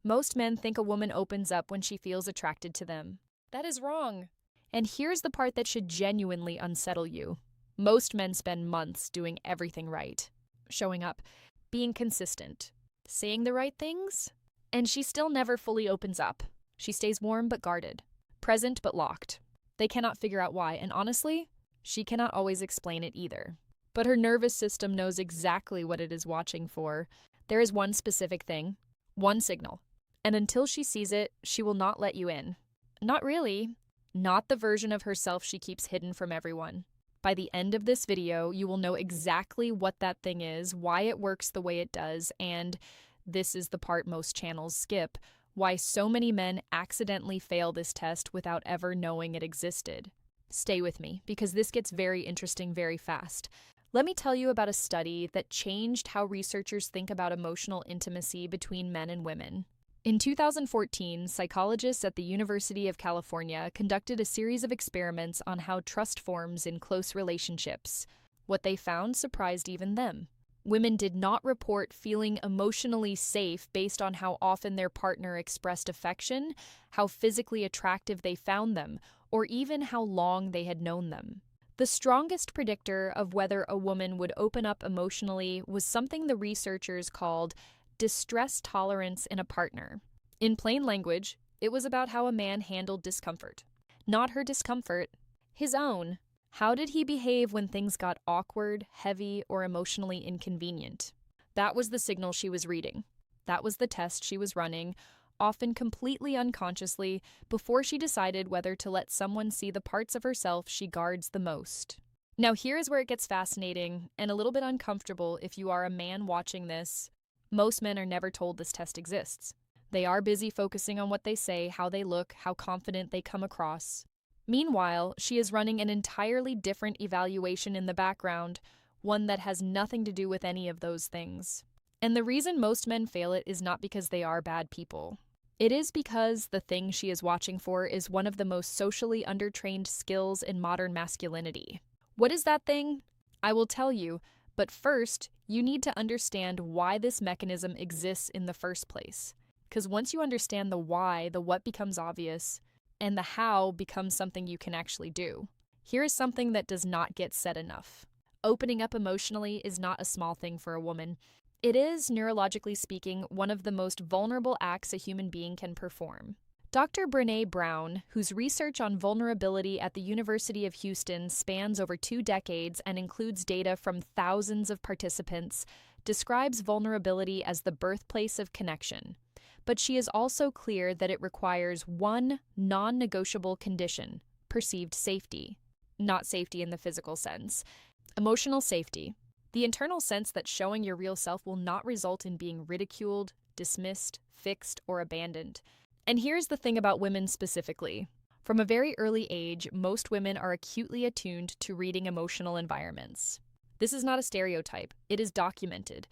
Most men think a woman opens up when she feels attracted to them. That is wrong. And here's the part that should genuinely unsettle you. Most men spend months doing everything right. Showing up, being consistent, saying the right things, and she still never fully opens up. She stays warm but guarded, present but locked. They cannot figure out why, and honestly, she cannot always explain it either. But her nervous system knows exactly what it is watching for. There is one specific thing, one signal, and until she sees it, she will not let you in. Not really. Not the version of herself she keeps hidden from everyone. By the end of this video, you will know exactly what that thing is, why it works the way it does, and this is the part most channels skip, why so many men accidentally fail this test without ever knowing it existed. Stay with me, because this gets very interesting very fast. Let me tell you about a study that changed how researchers think about emotional intimacy between men and women. In 2014, psychologists at the University of California conducted a series of experiments on how trust forms in close relationships. What they found surprised even them. Women did not report feeling emotionally safe based on how often their partner expressed affection, how physically attractive they found them, or even how long they had known them. The strongest predictor of whether a woman would open up emotionally was something the researchers called distress tolerance in a partner. In plain language, it was about how a man handled discomfort. Not her discomfort, his own. How did he behave when things got awkward, heavy, or emotionally inconvenient? That was the signal she was reading. That was the test she was running, often completely unconsciously, before she decided whether to let someone see the parts of herself she guards the most. Now here is where it gets fascinating and a little bit uncomfortable if you are a man watching this. Most men are never told this test exists. They are busy focusing on what they say, how they look, how confident they come across. Meanwhile, she is running an entirely different evaluation in the background, one that has nothing to do with any of those things. And the reason most men fail it is not because they are bad people. It is because the thing she is watching for is one of the most socially undertrained skills in modern masculinity. What is that thing? I will tell you, but first, you need to understand why this mechanism exists in the first place. Because once you understand the why, the what becomes obvious, and the how becomes something you can actually do. Here is something that does not get said enough. Opening up emotionally is not a small thing for a woman. It is, neurologically speaking, one of the most vulnerable acts a human being can perform. Dr. Brené Brown, whose research on vulnerability at the University of Houston spans over 2 decades and includes data from thousands of participants, describes vulnerability as the birthplace of connection. But she is also clear that it requires one non-negotiable condition: perceived safety. Not safety in the physical sense. Emotional safety. The internal sense that showing your real self will not result in being ridiculed, dismissed, fixed, or abandoned. And here's the thing about women specifically. From a very early age, most women are acutely attuned to reading emotional environments. This is not a stereotype. It is documented.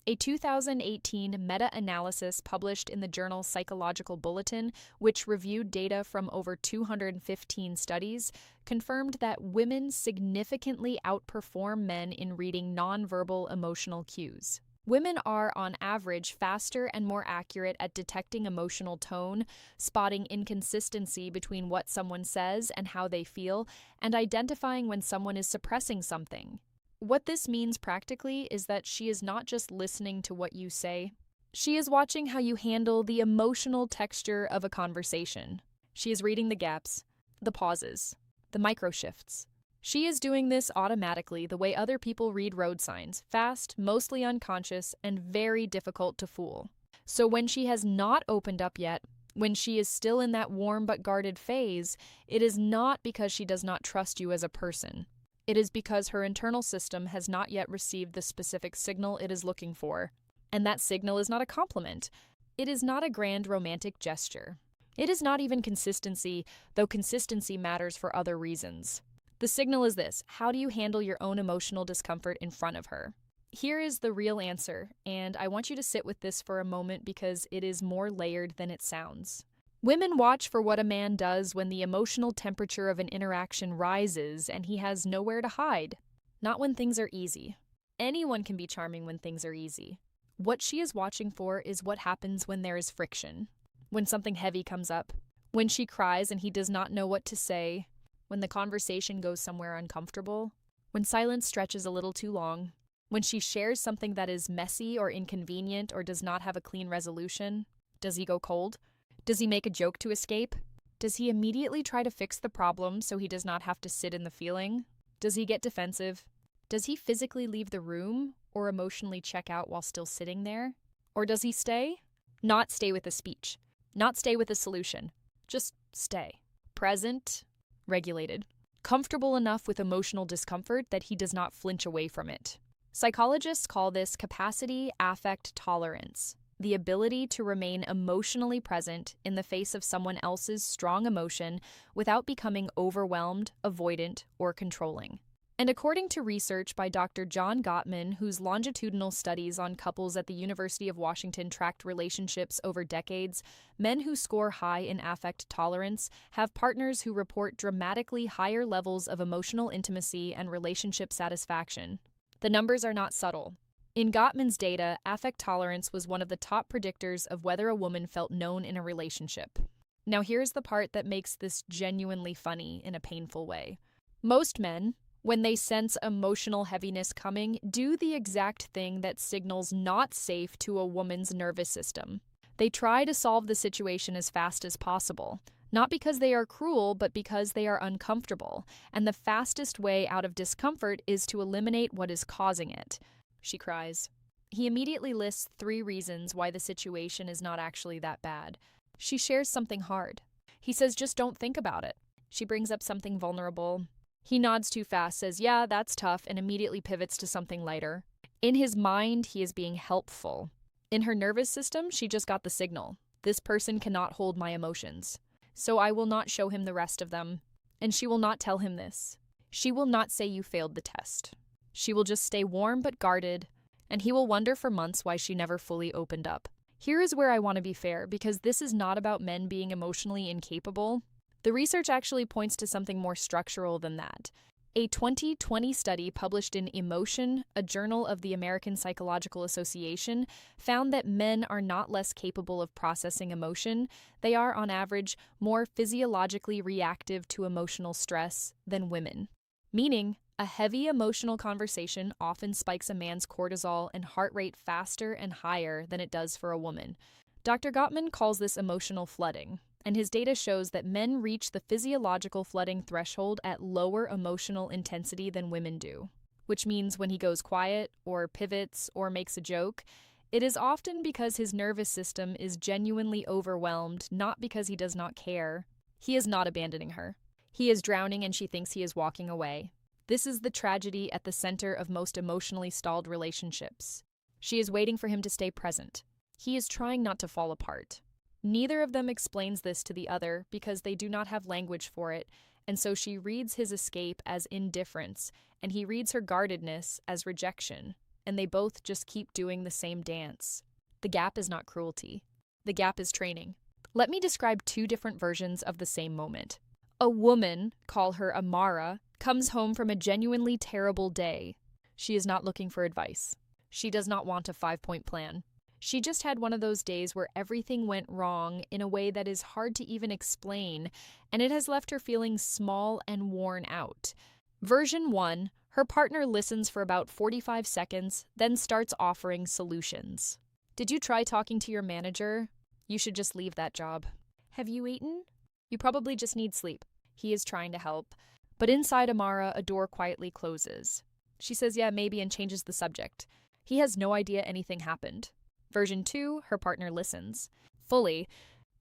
A 2018 meta-analysis published in the journal Psychological Bulletin, which reviewed data from over 215 studies, confirmed that women significantly outperform men in reading nonverbal emotional cues. Women are, on average, faster and more accurate at detecting emotional tone, spotting inconsistency between what someone says and how they feel, and identifying when someone is suppressing something. What this means practically is that she is not just listening to what you say. She is watching how you handle the emotional texture of a conversation. She is reading the gaps, the pauses, the micro shifts. She is doing this automatically the way other people read road signs, fast, mostly unconscious, and very difficult to fool. So when she has not opened up yet, when she is still in that warm but guarded phase, it is not because she does not trust you as a person. It is because her internal system has not yet received the specific signal it is looking for. And that signal is not a compliment. It is not a grand romantic gesture. It is not even consistency, though consistency matters for other reasons. The signal is this: how do you handle your own emotional discomfort in front of her? Here is the real answer, and I want you to sit with this for a moment because it is more layered than it sounds. Women watch for what a man does when the emotional temperature of an interaction rises and he has nowhere to hide. Not when things are easy. Anyone can be charming when things are easy. What she is watching for is what happens when there is friction, when something heavy comes up, when she cries and he does not know what to say, when the conversation goes somewhere uncomfortable, when silence stretches a little too long, when she shares something that is messy or inconvenient or does not have a clean resolution. Does he go cold? Does he make a joke to escape? Does he immediately try to fix the problem so he does not have to sit in the feeling? Does he get defensive? Does he physically leave the room or emotionally check out while still sitting there? Or does he stay? Not stay with a speech. Not stay with a solution. Just stay. Present, regulated. Comfortable enough with emotional discomfort that he does not flinch away from it. Psychologists call this capacity affect tolerance, the ability to remain emotionally present in the face of someone else's strong emotion without becoming overwhelmed, avoidant, or controlling. And according to research by Dr. John Gottman, whose longitudinal studies on couples at the University of Washington tracked relationships over decades, men who score high in affect tolerance have partners who report dramatically higher levels of emotional intimacy and relationship satisfaction. The numbers are not subtle. In Gottman's data, affect tolerance was one of the top predictors of whether a woman felt known in a relationship. Now here's the part that makes this genuinely funny in a painful way. Most men, when they sense emotional heaviness coming, do the exact thing that signals not safe to a woman's nervous system. They try to solve the situation as fast as possible, not because they are cruel, but because they are uncomfortable, and the fastest way out of discomfort is to eliminate what is causing it. She cries. He immediately lists 3 reasons why the situation is not actually that bad. She shares something hard. He says, just don't think about it. She brings up something vulnerable. He nods too fast, says, yeah, that's tough, and immediately pivots to something lighter. In his mind, he is being helpful. In her nervous system, she just got the signal. This person cannot hold my emotions. So I will not show him the rest of them. And she will not tell him this. She will not say you failed the test. She will just stay warm but guarded, and he will wonder for months why she never fully opened up. Here is where I want to be fair, because this is not about men being emotionally incapable. The research actually points to something more structural than that. A 2020 study published in Emotion, a journal of the American Psychological Association, found that men are not less capable of processing emotion. They are, on average, more physiologically reactive to emotional stress than women. Meaning, a heavy emotional conversation often spikes a man's cortisol and heart rate faster and higher than it does for a woman. Dr. Gottman calls this emotional flooding, and his data shows that men reach the physiological flooding threshold at lower emotional intensity than women do, which means when he goes quiet or pivots or makes a joke, it is often because his nervous system is genuinely overwhelmed, not because he does not care. He is not abandoning her. He is drowning and she thinks he is walking away. This is the tragedy at the center of most emotionally stalled relationships. She is waiting for him to stay present. He is trying not to fall apart. Neither of them explains this to the other because they do not have language for it, and so she reads his escape as indifference, and he reads her guardedness as rejection, and they both just keep doing the same dance. The gap is not cruelty. The gap is training. Let me describe 2 different versions of the same moment. A woman, call her Amara, comes home from a genuinely terrible day. She is not looking for advice. She does not want a 5-point plan. She just had one of those days where everything went wrong in a way that is hard to even explain, and it has left her feeling small and worn out. Version 1, her partner listens for about 45 seconds, then starts offering solutions. Did you try talking to your manager? You should just leave that job. Have you eaten? You probably just need sleep. He is trying to help. But inside Amara, a door quietly closes. She says, yeah, maybe, and changes the subject. He has no idea anything happened. Version 2, her partner listens. Fully.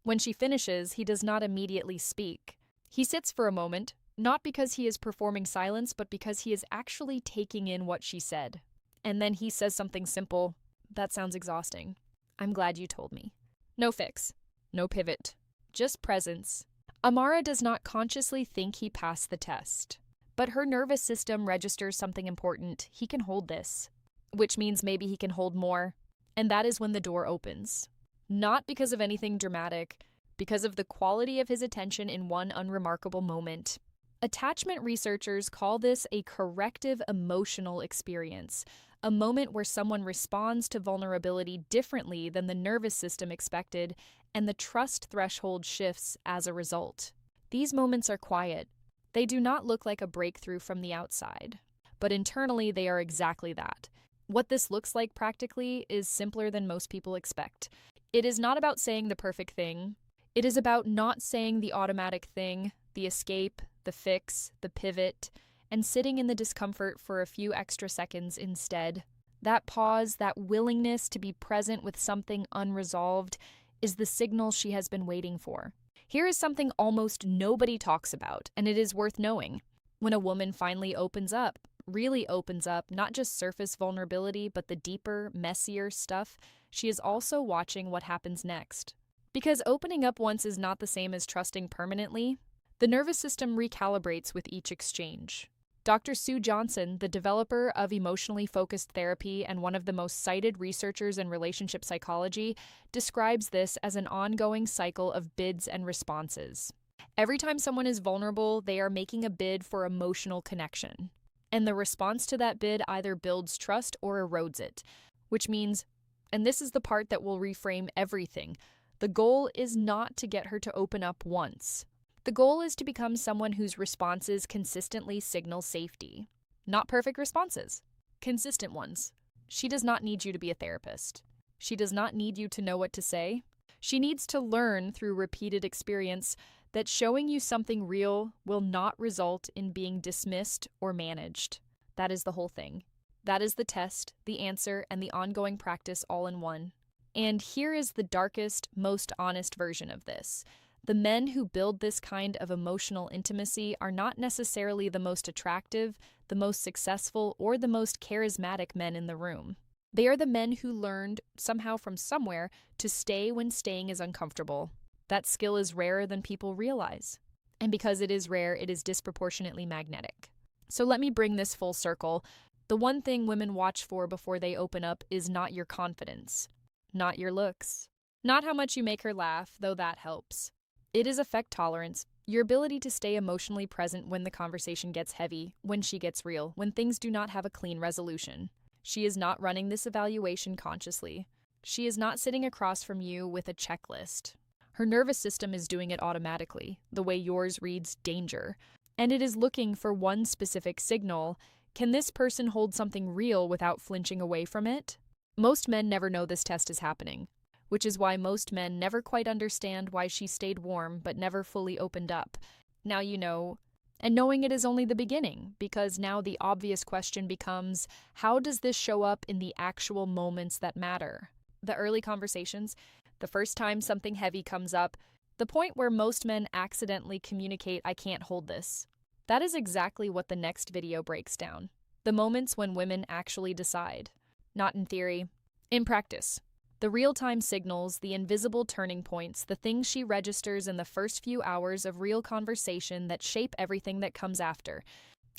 When she finishes, he does not immediately speak. He sits for a moment, not because he is performing silence, but because he is actually taking in what she said. And then he says something simple. That sounds exhausting. I'm glad you told me. No fix. No pivot. Just presence. Amara does not consciously think he passed the test. But her nervous system registers something important. He can hold this. Which means maybe he can hold more. And that is when the door opens. Not because of anything dramatic, because of the quality of his attention in one unremarkable moment. Attachment researchers call this a corrective emotional experience, a moment where someone responds to vulnerability differently than the nervous system expected, and the trust threshold shifts as a result. These moments are quiet. They do not look like a breakthrough from the outside, but internally they are exactly that. What this looks like practically is simpler than most people expect. It is not about saying the perfect thing. It is about not saying the automatic thing, the escape, the fix, the pivot, and sitting in the discomfort for a few extra seconds instead. That pause, that willingness to be present with something unresolved, is the signal she has been waiting for. Here is something almost nobody talks about, and it is worth knowing. When a woman finally opens up, really opens up, not just surface vulnerability, but the deeper, messier stuff, she is also watching what happens next. Because opening up once is not the same as trusting permanently, the nervous system recalibrates with each exchange. Dr. Sue Johnson, the developer of emotionally focused therapy and one of the most cited researchers in relationship psychology, describes this as an ongoing cycle of bids and responses. Every time someone is vulnerable, they are making a bid for emotional connection. And the response to that bid either builds trust or erodes it, which means, and this is the part that will reframe everything, the goal is not to get her to open up once. The goal is to become someone whose responses consistently signal safety. Not perfect responses, consistent ones. She does not need you to be a therapist. She does not need you to know what to say. She needs to learn through repeated experience that showing you something real will not result in being dismissed or managed. That is the whole thing. That is the test, the answer, and the ongoing practice all in one. And here is the darkest, most honest version of this. The men who build this kind of emotional intimacy are not necessarily the most attractive, the most successful, or the most charismatic men in the room. They are the men who learned, somehow from somewhere, to stay when staying is uncomfortable. That skill is rarer than people realize. And because it is rare, it is disproportionately magnetic. So let me bring this full circle. The one thing women watch for before they open up is not your confidence, not your looks, not how much you make her laugh, though that helps. It is affect tolerance, your ability to stay emotionally present when the conversation gets heavy, when she gets real, when things do not have a clean resolution. She is not running this evaluation consciously. She is not sitting across from you with a checklist. Her nervous system is doing it automatically, the way yours reads danger. And it is looking for one specific signal. Can this person hold something real without flinching away from it? Most men never know this test is happening, which is why most men never quite understand why she stayed warm but never fully opened up. Now you know, and knowing it is only the beginning, because now the obvious question becomes, how does this show up in the actual moments that matter? The early conversations, the first time something heavy comes up, the point where most men accidentally communicate, I can't hold this. That is exactly what the next video breaks down. The moments when women actually decide. Not in theory, in practice. The real-time signals, the invisible turning points, the things she registers in the first few hours of real conversation that shape everything that comes after.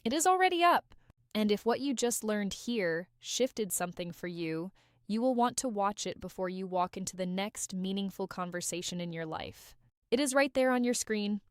It is already up. And if what you just learned here shifted something for you, you will want to watch it before you walk into the next meaningful conversation in your life. It is right there on your screen.